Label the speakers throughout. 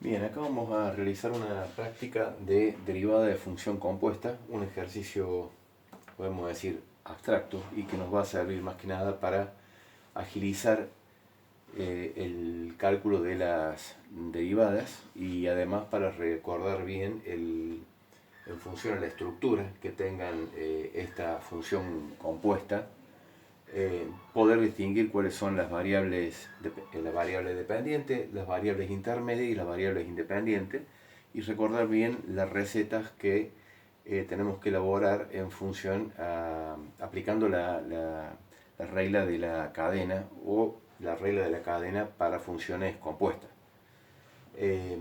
Speaker 1: Bien, acá vamos a realizar una práctica de derivada de función compuesta, un ejercicio, podemos decir, abstracto y que nos va a servir más que nada para agilizar el cálculo de las derivadas y además para recordar bien en función a la estructura que tengan esta función compuesta, poder distinguir cuáles son las variables, la variable dependiente, las variables intermedias y las variables independientes, y recordar bien las recetas que tenemos que elaborar en función aplicando la regla de la cadena o la regla de la cadena para funciones compuestas. Eh,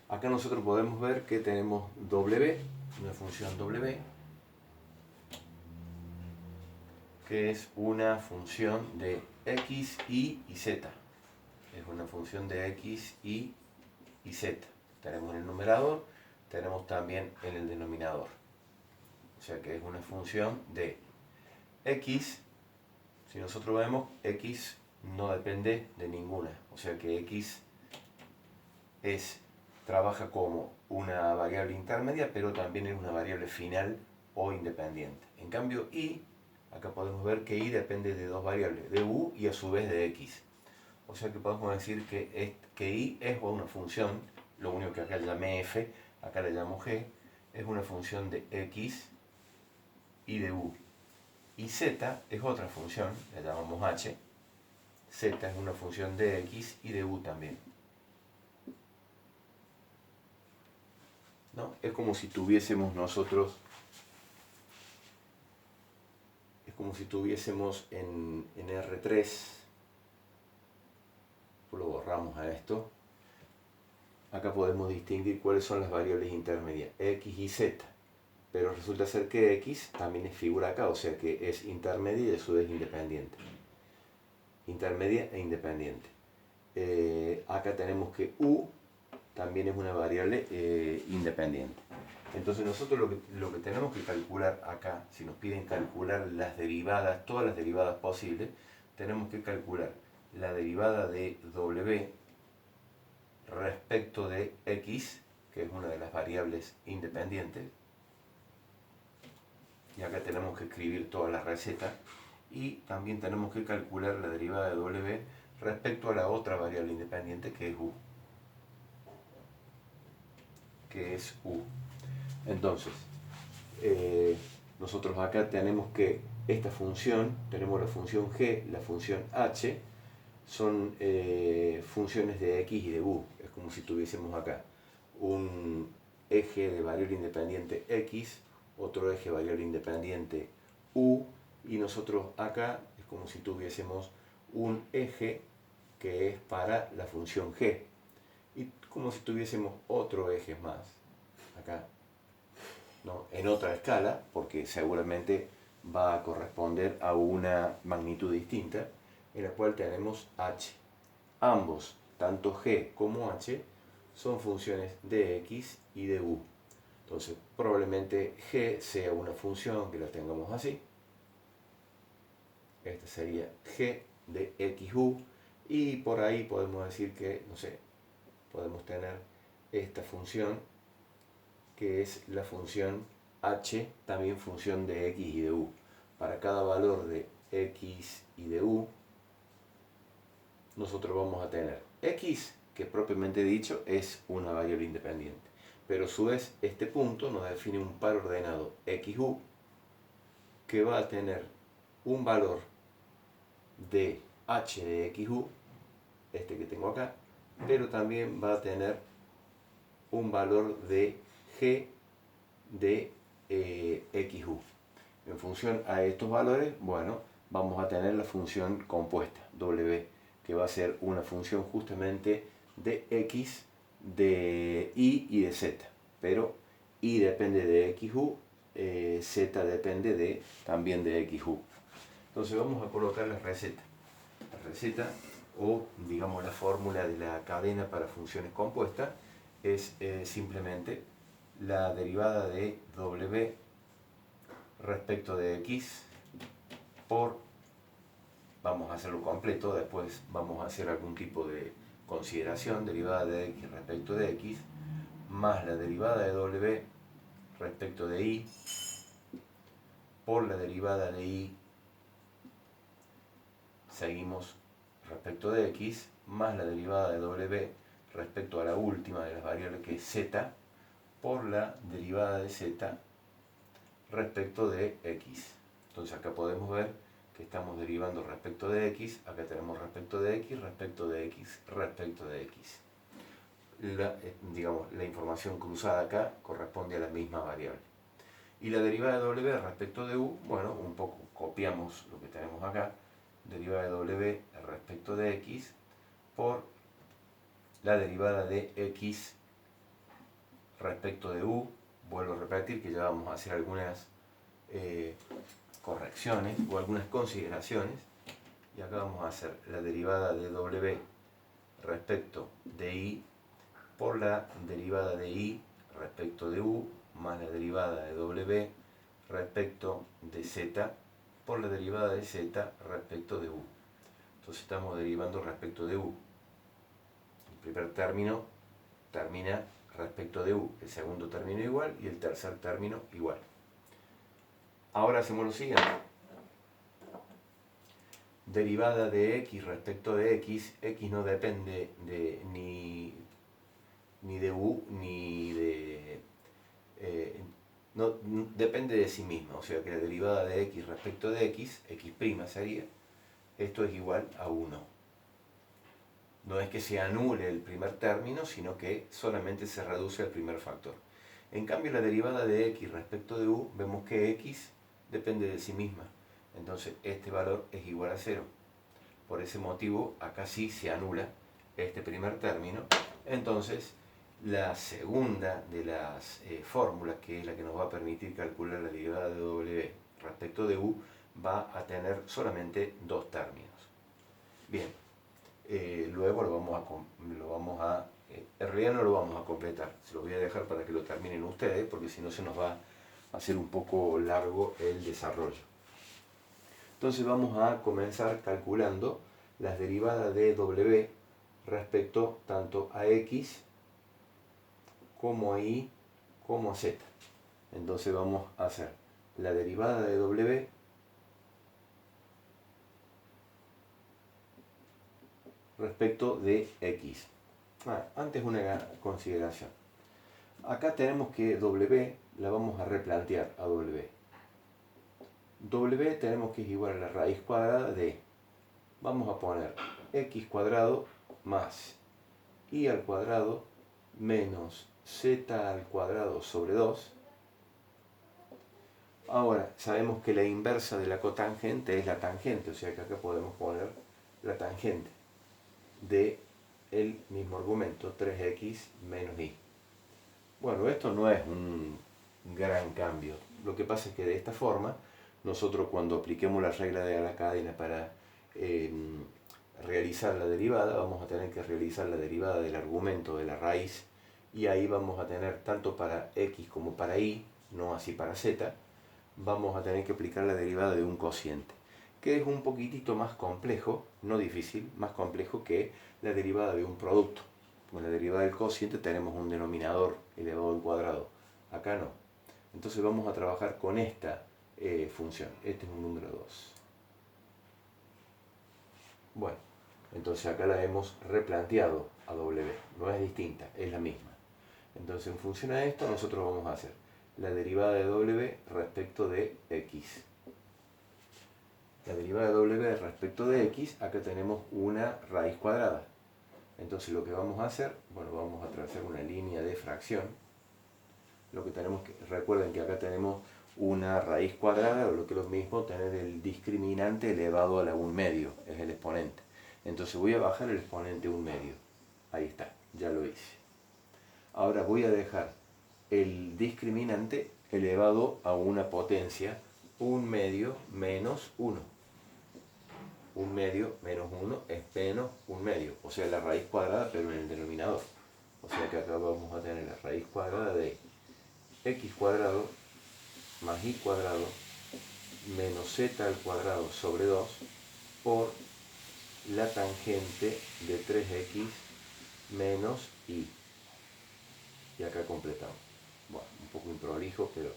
Speaker 1: Acá nosotros podemos ver que tenemos W, una función W, que es una función de x, y z. Es una función de x, y z. Tenemos en el numerador, tenemos también en el denominador. O sea que es una función de x. Si nosotros vemos, x no depende de ninguna. O sea que x trabaja como una variable intermedia, pero también es una variable final o independiente. En cambio, y, acá podemos ver que y depende de dos variables, de u y a su vez de x. O sea que podemos decir que y es una función, lo único que acá llamé f, acá le llamo g, es una función de x y de u. Y z es otra función, la llamamos h, z es una función de x y de u también. ¿No? Es como si tuviésemos nosotros, es como si tuviésemos en R3, lo borramos a esto, acá podemos distinguir cuáles son las variables intermedias, x y z, pero resulta ser que x también es figura acá, o sea que es intermedia y a su vez independiente. Intermedia e independiente. Acá tenemos que u también es una variable independiente. Entonces nosotros lo que tenemos que calcular acá, si nos piden calcular las derivadas, todas las derivadas posibles, tenemos que calcular la derivada de w respecto de x, que es una de las variables independientes, y acá tenemos que escribir toda la receta, y también tenemos que calcular la derivada de w respecto a la otra variable independiente que es u. Entonces, nosotros acá tenemos que esta función, tenemos la función g, la función h, son funciones de x y de u. Es como si tuviésemos acá un eje de variable independiente x, otro eje de variable independiente u, y nosotros acá es como si tuviésemos un eje que es para la función g, y como si tuviésemos otro eje más acá, ¿no? En otra escala, porque seguramente va a corresponder a una magnitud distinta, en la cual tenemos h. Ambos, tanto g como h, son funciones de x y de u. Entonces, probablemente g sea una función que la tengamos así. Esta sería g de xu, y por ahí podemos decir que, no sé, podemos tener esta función que es la función h, también función de x y de u. Para cada valor de x y de u, nosotros vamos a tener x, que propiamente dicho es una variable independiente, pero a su vez este punto nos define un par ordenado xu, que va a tener un valor de h de xu, este que tengo acá, pero también va a tener un valor de g de xu. En función a estos valores, bueno, vamos a tener la función compuesta, w, que va a ser una función justamente de x, de y de z. Pero y depende de xu, z depende también de xu. Entonces vamos a colocar la receta. La receta, o digamos la fórmula de la cadena para funciones compuestas, es simplemente la derivada de w respecto de x por, vamos a hacerlo completo, después vamos a hacer algún tipo de consideración, derivada de x respecto de x, más la derivada de w respecto de y, por la derivada de y, seguimos respecto de x, más la derivada de w respecto a la última de las variables que es z, por la derivada de z respecto de x. Entonces acá podemos ver que estamos derivando respecto de x, acá tenemos respecto de x, respecto de x, respecto de x. La información cruzada acá corresponde a la misma variable. Y la derivada de w respecto de u, bueno, un poco copiamos lo que tenemos acá, derivada de w respecto de x por la derivada de x respecto de u. Vuelvo a repetir que ya vamos a hacer algunas correcciones o algunas consideraciones, y acá vamos a hacer la derivada de w respecto de y por la derivada de y respecto de u, más la derivada de w respecto de z por la derivada de z respecto de u. Entonces estamos derivando respecto de u. El primer término termina respecto de u, el segundo término igual y el tercer término igual. Ahora hacemos lo siguiente. Derivada de x respecto de x no depende de ni de u ni de... no depende de sí misma, o sea que la derivada de x respecto de x sería, esto es igual a 1. No es que se anule el primer término, sino que solamente se reduce al primer factor. En cambio, la derivada de x respecto de u, vemos que x depende de sí misma. Entonces, este valor es igual a 0. Por ese motivo, acá sí se anula este primer término. Entonces, la segunda de las fórmulas, que es la que nos va a permitir calcular la derivada de w respecto de u, va a tener solamente dos términos. Bien. Luego en realidad no lo vamos a completar, se lo voy a dejar para que lo terminen ustedes, porque si no se nos va a hacer un poco largo el desarrollo. Entonces vamos a comenzar calculando las derivadas de w respecto tanto a x como a y como a z. Entonces vamos a hacer la derivada de w respecto de x. Antes una consideración. Acá tenemos que w la vamos a replantear a w. W tenemos que es igual a la raíz cuadrada de, vamos a poner x cuadrado más y al cuadrado menos z al cuadrado sobre 2. Ahora, sabemos que la inversa de la cotangente es la tangente, o sea que acá podemos poner la tangente de el mismo argumento, 3x menos y. Bueno, esto no es un gran cambio. Lo que pasa es que de esta forma, nosotros cuando apliquemos la regla de la cadena para realizar la derivada, vamos a tener que realizar la derivada del argumento de la raíz, y ahí vamos a tener tanto para x como para y, no así para z, vamos a tener que aplicar la derivada de un cociente, que es un poquitito más complejo, no difícil, más complejo que la derivada de un producto. Con la derivada del cociente tenemos un denominador elevado al cuadrado, acá no. Entonces vamos a trabajar con esta función, este es un número 2. Bueno, entonces acá la hemos replanteado a w, no es distinta, es la misma. Entonces en función a esto nosotros vamos a hacer la derivada de w respecto de x. La derivada de w respecto de x, acá tenemos una raíz cuadrada. Entonces lo que vamos a hacer, bueno, vamos a trazar una línea de fracción. Lo que tenemos que, recuerden que acá tenemos una raíz cuadrada, o lo que es lo mismo, tener el discriminante elevado a la 1/2, es el exponente. Entonces voy a bajar el exponente 1/2. Ahí está, ya lo hice. Ahora voy a dejar el discriminante elevado a una potencia 1/2 menos 1. 1/2 menos 1 es menos 1/2, o sea la raíz cuadrada pero en el denominador. O sea que acá vamos a tener la raíz cuadrada de x cuadrado más y cuadrado menos z al cuadrado sobre 2 por la tangente de 3x menos y. Y acá completamos. Bueno, un poco improlijo, pero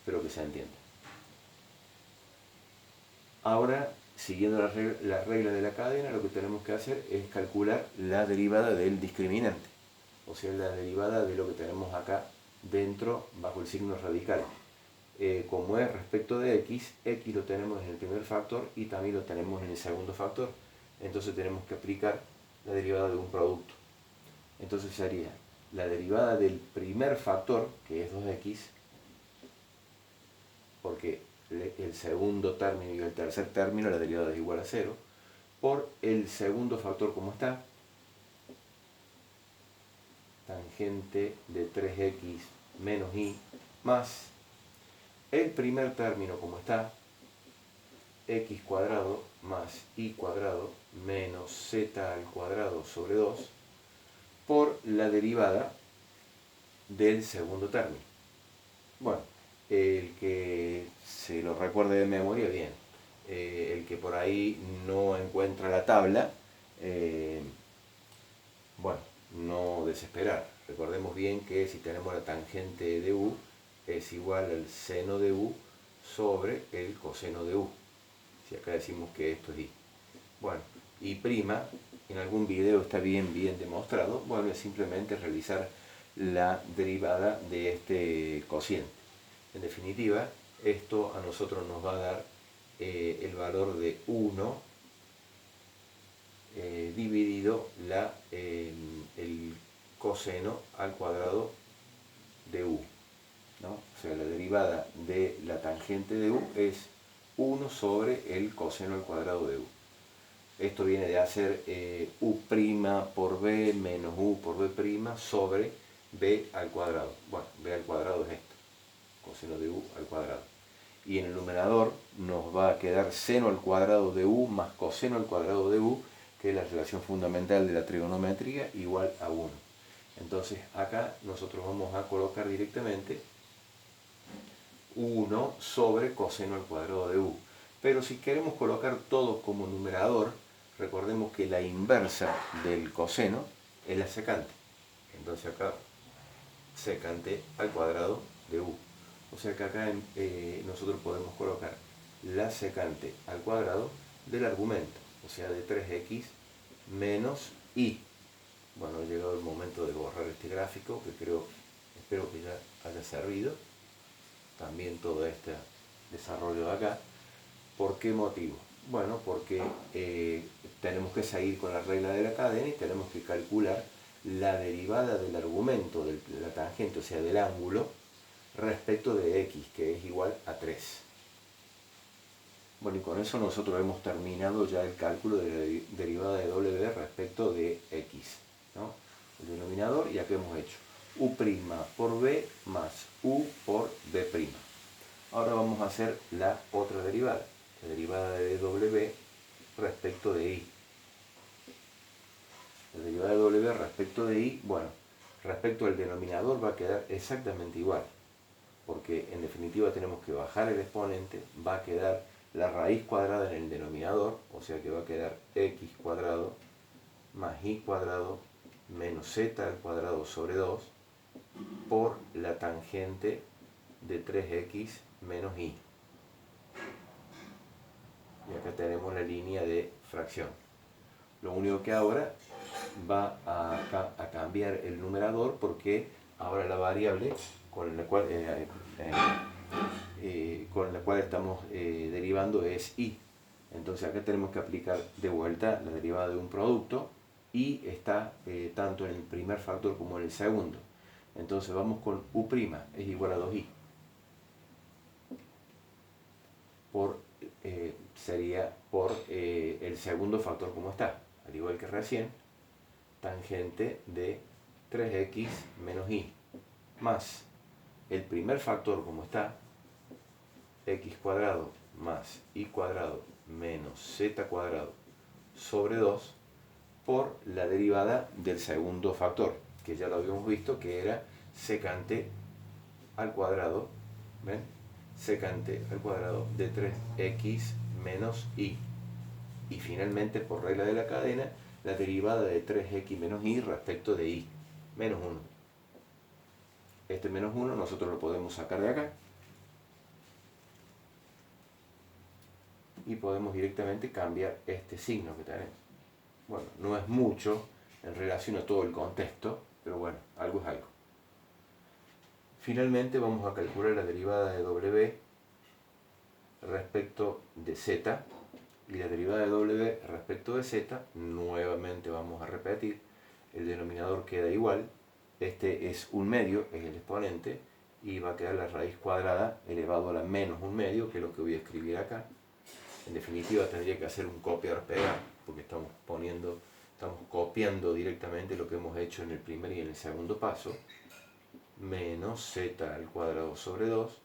Speaker 1: espero que se entienda. Ahora, siguiendo la regla de la cadena, lo que tenemos que hacer es calcular la derivada del discriminante, o sea, la derivada de lo que tenemos acá dentro bajo el signo radical. Como es respecto de x, x lo tenemos en el primer factor y también lo tenemos en el segundo factor. Entonces tenemos que aplicar la derivada de un producto. Entonces sería la derivada del primer factor, que es 2x, porque el segundo término y el tercer término, la derivada es igual a 0, por el segundo factor como está, tangente de 3x menos y, más el primer término como está, x cuadrado más y cuadrado menos z al cuadrado sobre 2, por la derivada del segundo término. Bueno, el que se lo recuerde de memoria, bien. El que por ahí no encuentra la tabla, bueno, no desesperar. Recordemos bien que si tenemos la tangente de u es igual al seno de u sobre el coseno de u. Si acá decimos que esto es y. Bueno, y prima, en algún video está bien demostrado, bueno, es simplemente realizar la derivada de este cociente. En definitiva, esto a nosotros nos va a dar el valor de 1 dividido el coseno al cuadrado de u, ¿no? O sea, la derivada de la tangente de u es 1 sobre el coseno al cuadrado de u. Esto viene de hacer u' por b menos u por b' sobre b al cuadrado. Bueno, b al cuadrado es esto, coseno de u al cuadrado. Y en el numerador nos va a quedar seno al cuadrado de u más coseno al cuadrado de u, que es la relación fundamental de la trigonometría, igual a 1. Entonces acá nosotros vamos a colocar directamente 1 sobre coseno al cuadrado de u. Pero si queremos colocar todo como numerador, recordemos que la inversa del coseno es la secante. Entonces acá secante al cuadrado de u. O sea que acá nosotros podemos colocar la secante al cuadrado del argumento, o sea de 3x menos y. Bueno, ha llegado el momento de borrar este gráfico, que espero que ya haya servido también todo este desarrollo de acá. ¿Por qué motivo? Bueno, porque tenemos que seguir con la regla de la cadena y tenemos que calcular la derivada del argumento de la tangente, o sea del ángulo, respecto de x, que es igual a 3. Bueno, y con eso nosotros hemos terminado ya el cálculo de la derivada de w respecto de x, ¿no? El denominador, ya que hemos hecho u' por b más u por b'. Ahora vamos a hacer la otra derivada, la derivada de w respecto de y. La derivada de w respecto de y, bueno, respecto al denominador va a quedar exactamente igual, porque en definitiva tenemos que bajar el exponente, va a quedar la raíz cuadrada en el denominador, o sea que va a quedar x cuadrado más y cuadrado menos z al cuadrado sobre 2 por la tangente de 3x menos y. Y acá tenemos la línea de fracción. Lo único que ahora va a cambiar el numerador, porque ahora la variable con la cual estamos derivando es y. Entonces acá tenemos que aplicar de vuelta la derivada de un producto y está tanto en el primer factor como en el segundo. Entonces vamos con u' es igual a 2i. Sería por el segundo factor como está, al igual que recién, tangente de 3x menos y, más el primer factor como está, x cuadrado más y cuadrado menos z cuadrado sobre 2 por la derivada del segundo factor, que ya lo habíamos visto, que era secante al cuadrado, ¿ven? Secante al cuadrado de 3x menos y. Y finalmente, por regla de la cadena, la derivada de 3x menos y respecto de y, menos 1. Este menos 1 nosotros lo podemos sacar de acá y podemos directamente cambiar este signo que tenemos. Bueno, no es mucho en relación a todo el contexto, pero bueno, algo es algo. Finalmente vamos a calcular la derivada de w respecto de z, y la derivada de w respecto de z, nuevamente vamos a repetir, el denominador queda igual, este es un medio, es el exponente, y va a quedar la raíz cuadrada elevado a la menos un medio, que es lo que voy a escribir acá. En definitiva tendría que hacer un copiar-pegar, porque estamos copiando directamente lo que hemos hecho en el primer y en el segundo paso, menos z al cuadrado sobre 2,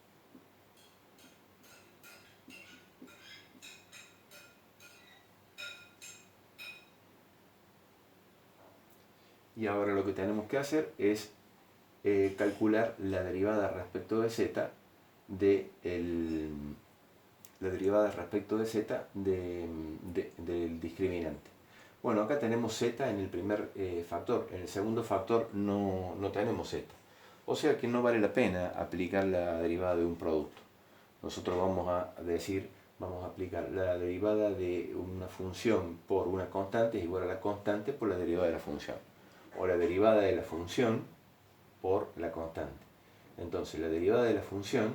Speaker 1: y ahora lo que tenemos que hacer es calcular la derivada respecto de z del discriminante. Bueno, acá tenemos z en el primer factor, en el segundo factor no tenemos z. O sea que no vale la pena aplicar la derivada de un producto. Nosotros vamos a aplicar la derivada de una función por una constante es igual a la constante por la derivada de la función. O la derivada de la función por la constante. Entonces la derivada de la función,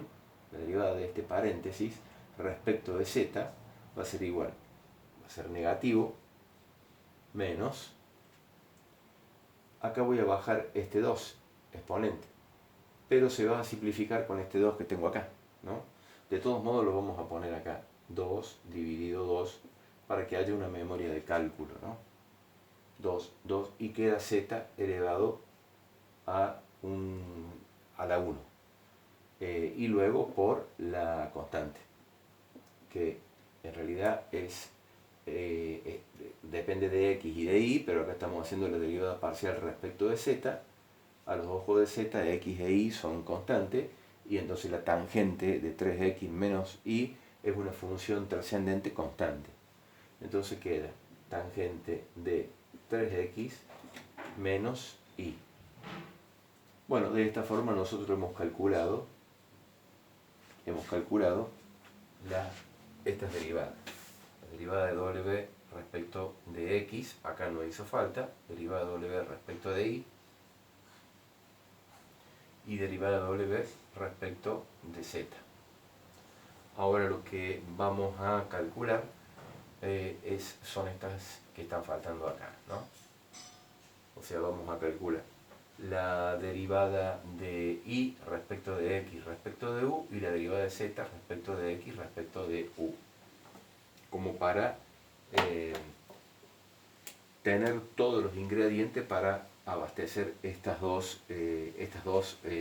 Speaker 1: la derivada de este paréntesis, respecto de z, va a ser igual, va a ser negativo, menos, acá voy a bajar este 2, exponente, pero se va a simplificar con este 2 que tengo acá, ¿no? De todos modos lo vamos a poner acá, 2 dividido 2, para que haya una memoria de cálculo, ¿no? 2, y queda z elevado a la 1. Y luego por la constante, que en realidad depende de x y de y, pero acá estamos haciendo la derivada parcial respecto de z. A los ojos de z, x e y son constantes, y entonces la tangente de 3x menos y es una función trascendente constante. Entonces queda tangente de 3x menos y. Bueno, de esta forma nosotros hemos calculado estas derivadas. La derivada de w respecto de x, acá no hizo falta, derivada de w respecto de y derivada de w respecto de z. Ahora lo que vamos a calcular son estas que están faltando acá, ¿no? O sea, vamos a calcular la derivada de y respecto de x respecto de u y la derivada de z respecto de x respecto de u, como para tener todos los ingredientes para abastecer estas dos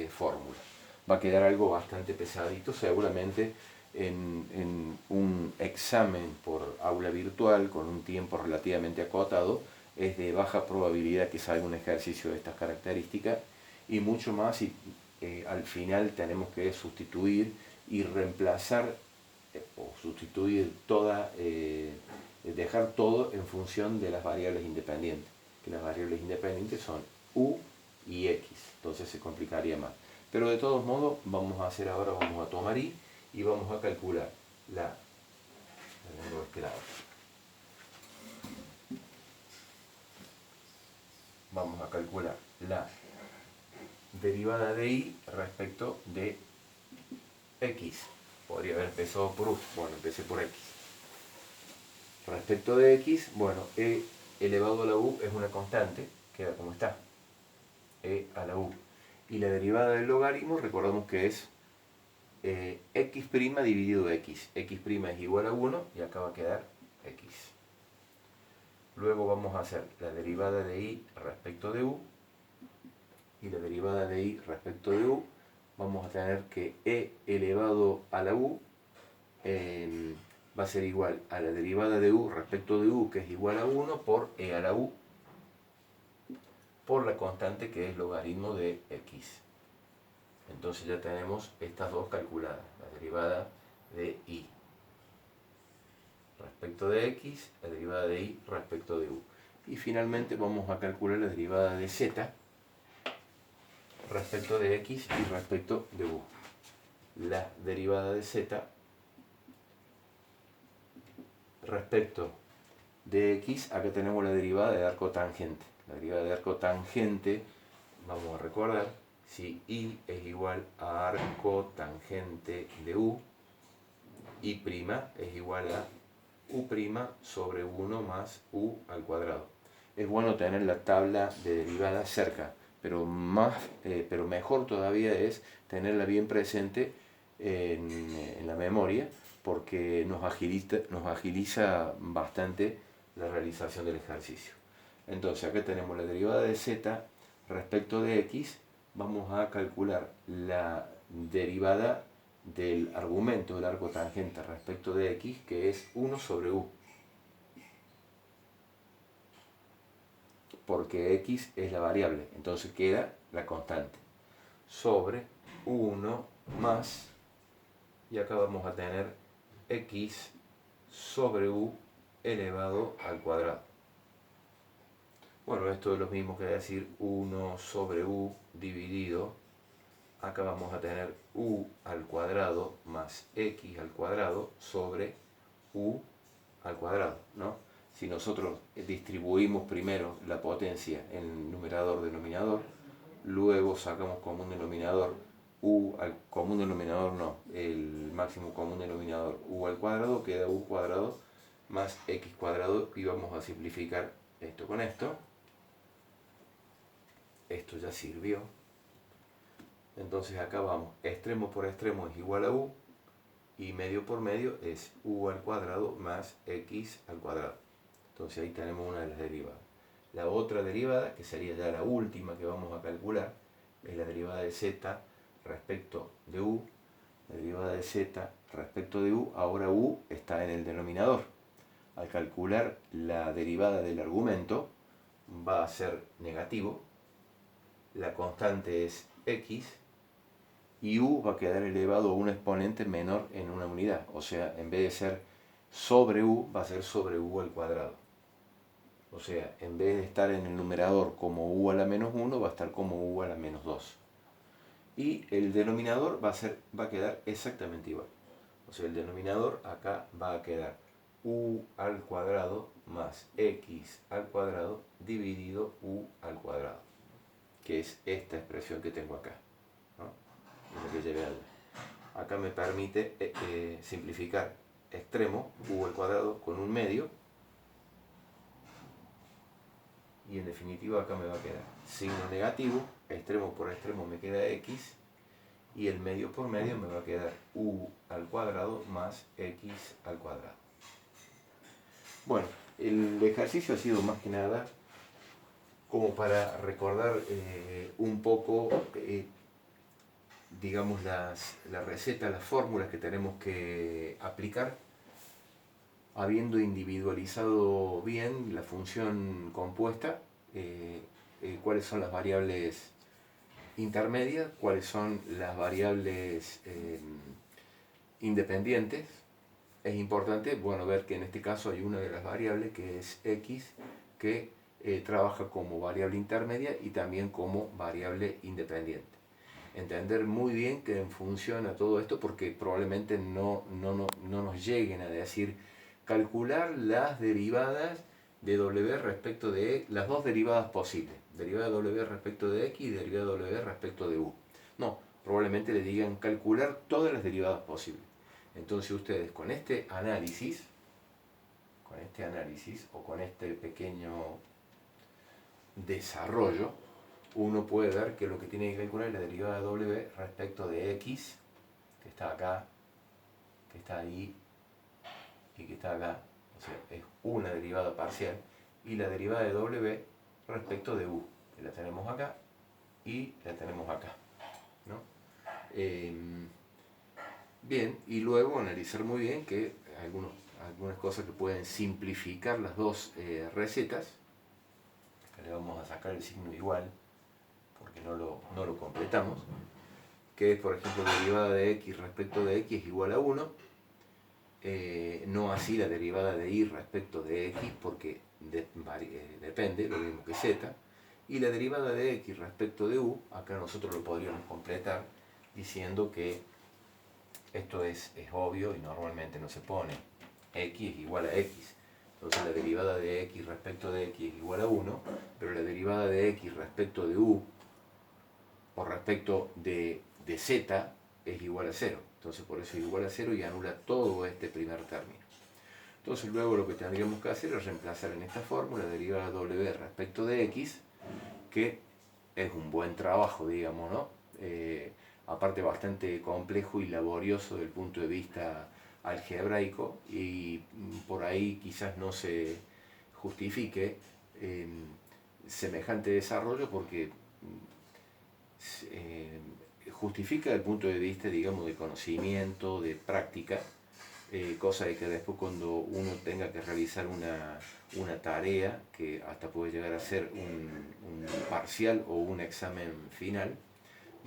Speaker 1: fórmulas. Va a quedar algo bastante pesadito, seguramente en un examen por aula virtual con un tiempo relativamente acotado es de baja probabilidad que salga un ejercicio de estas características, y mucho más si al final tenemos que sustituir y reemplazar o sustituir dejar todo en función de las variables independientes, que las variables independientes son u y x, entonces se complicaría más. Pero de todos modos vamos a tomar y vamos a calcular vamos a calcular la derivada de y respecto de x. Podría haber empezado por u, bueno, empecé por x. Respecto de x, bueno, e elevado a la u es una constante, queda como está, e a la u. Y la derivada del logaritmo, recordamos que es x' dividido x. x' es igual a 1 y acá va a quedar x. Luego vamos a hacer la derivada de y respecto de u, y la derivada de y respecto de u, vamos a tener que e elevado a la u va a ser igual a la derivada de u respecto de u, que es igual a 1, por e a la u, por la constante que es logaritmo de x. Entonces ya tenemos estas dos calculadas, la derivada de y respecto de x, la derivada de y respecto de u. Y finalmente vamos a calcular la derivada de z respecto de x y respecto de u. La derivada de z respecto de x, acá tenemos la derivada de arco tangente. La derivada de arco tangente, vamos a recordar, si y es igual a arco tangente de u, y' es igual a u' sobre 1 más u al cuadrado. Es bueno tener la tabla de derivadas cerca, pero mejor todavía es tenerla bien presente en la memoria, porque nos agiliza bastante la realización del ejercicio. Entonces acá tenemos la derivada de z respecto de x. Vamos a calcular la derivada del argumento del arco tangente respecto de x, que es 1 sobre u, porque x es la variable, entonces queda la constante, sobre 1 más, y acá vamos a tener x sobre u elevado al cuadrado. Bueno, esto es lo mismo que decir 1 sobre u dividido, acá vamos a tener u al cuadrado más x al cuadrado sobre u al cuadrado, ¿no? Si nosotros distribuimos primero la potencia en numerador-denominador, luego sacamos común denominador el máximo común denominador u al cuadrado, queda u cuadrado más x cuadrado, y vamos a simplificar esto con esto. Esto ya sirvió. Entonces acá vamos, extremo por extremo es igual a u, y medio por medio es u al cuadrado más x al cuadrado. Entonces ahí tenemos una de las derivadas. La otra derivada, que sería ya la última que vamos a calcular, es la derivada de z respecto de u. La derivada de z respecto de u, ahora u está en el denominador. Al calcular la derivada del argumento va a ser negativo, la constante es x, y u va a quedar elevado a un exponente menor en una unidad. O sea, en vez de ser sobre u, va a ser sobre u al cuadrado. O sea, en vez de estar en el numerador como u a la menos 1, va a estar como u a la menos 2. Y el denominador va a quedar exactamente igual. O sea, el denominador acá va a quedar u al cuadrado más x al cuadrado dividido u al cuadrado, que es esta expresión que tengo acá, ¿no? Lo que llevé allá. Acá me permite simplificar extremo, u al cuadrado con un medio, y en definitiva acá me va a quedar signo negativo, extremo por extremo me queda x, y el medio por medio me va a quedar u al cuadrado más x al cuadrado. Bueno, el ejercicio ha sido más que nada como para recordar un poco, digamos, la receta, las fórmulas que tenemos que aplicar, habiendo individualizado bien la función compuesta, cuáles son las variables intermedias, cuáles son las variables independientes. Es importante, bueno, ver que en este caso hay una de las variables que es x, que trabaja como variable intermedia y también como variable independiente. Entender muy bien que en función a todo esto, porque probablemente no nos lleguen a decir calcular las derivadas de w respecto de las dos derivadas posibles, derivada de w respecto de x y derivada de w respecto de u. No, probablemente le digan calcular todas las derivadas posibles. Entonces ustedes con este análisis o con este pequeño desarrollo, uno puede ver que lo que tiene que calcular es la derivada de w respecto de x, que está acá, que está ahí y que está acá. O sea, es una derivada parcial, y la derivada de w respecto de u, que la tenemos acá y la tenemos acá, ¿no? Bien, y luego analizar muy bien que algunas cosas que pueden simplificar las dos recetas. Acá le vamos a sacar el signo igual porque no lo completamos, que es, por ejemplo, derivada de x respecto de x es igual a 1, no así la derivada de y respecto de x, porque depende, lo mismo que z, y la derivada de x respecto de u, acá nosotros lo podríamos completar diciendo que esto es obvio y normalmente no se pone x es igual a x. Entonces la derivada de x respecto de x es igual a 1, pero la derivada de x respecto de u o respecto de z es igual a 0. Entonces por eso es igual a 0 y anula todo este primer término. Entonces luego lo que tendríamos que hacer es reemplazar en esta fórmula la derivada w respecto de x, que es un buen trabajo, digamos, ¿no? Aparte bastante complejo y laborioso desde el punto de vista algebraico, y por ahí quizás no se justifique semejante desarrollo porque justifica desde el punto de vista, digamos, de conocimiento, de práctica, cosa de que después cuando uno tenga que realizar una tarea, que hasta puede llegar a ser un parcial o un examen final,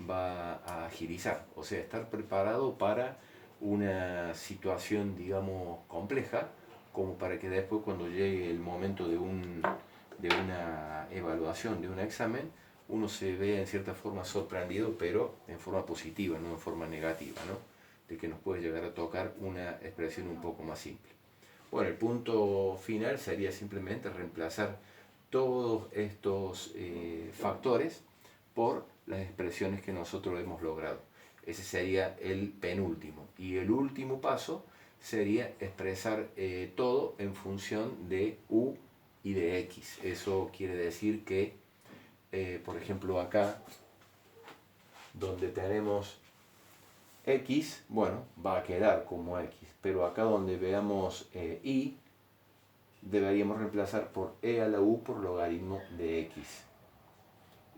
Speaker 1: va a agilizar, o sea, estar preparado para una situación, digamos, compleja, como para que después cuando llegue el momento de una evaluación, de un examen, uno se vea en cierta forma sorprendido, pero en forma positiva, no en forma negativa, ¿no? De que nos puede llegar a tocar una expresión un poco más simple. Bueno, el punto final sería simplemente reemplazar todos estos factores por las expresiones que nosotros hemos logrado. Ese sería el penúltimo. Y el último paso sería expresar todo en función de u y de x. Eso quiere decir que, por ejemplo, acá, donde tenemos x, bueno, va a quedar como x, pero acá donde veamos y, deberíamos reemplazar por e a la u por logaritmo de x.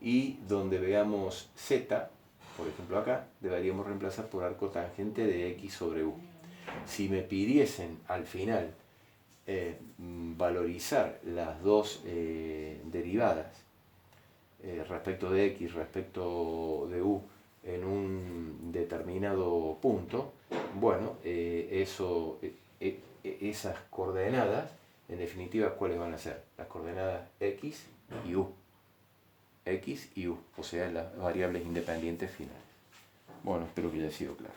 Speaker 1: Y donde veamos z, por ejemplo acá, deberíamos reemplazar por arco tangente de x sobre u. Si me pidiesen al final valorizar las dos derivadas respecto de x, respecto de u, en un determinado punto, bueno, esas coordenadas, en definitiva, ¿cuáles van a ser? Las coordenadas x y u. X y u, o sea, las variables independientes finales. Bueno, espero que haya sido claro.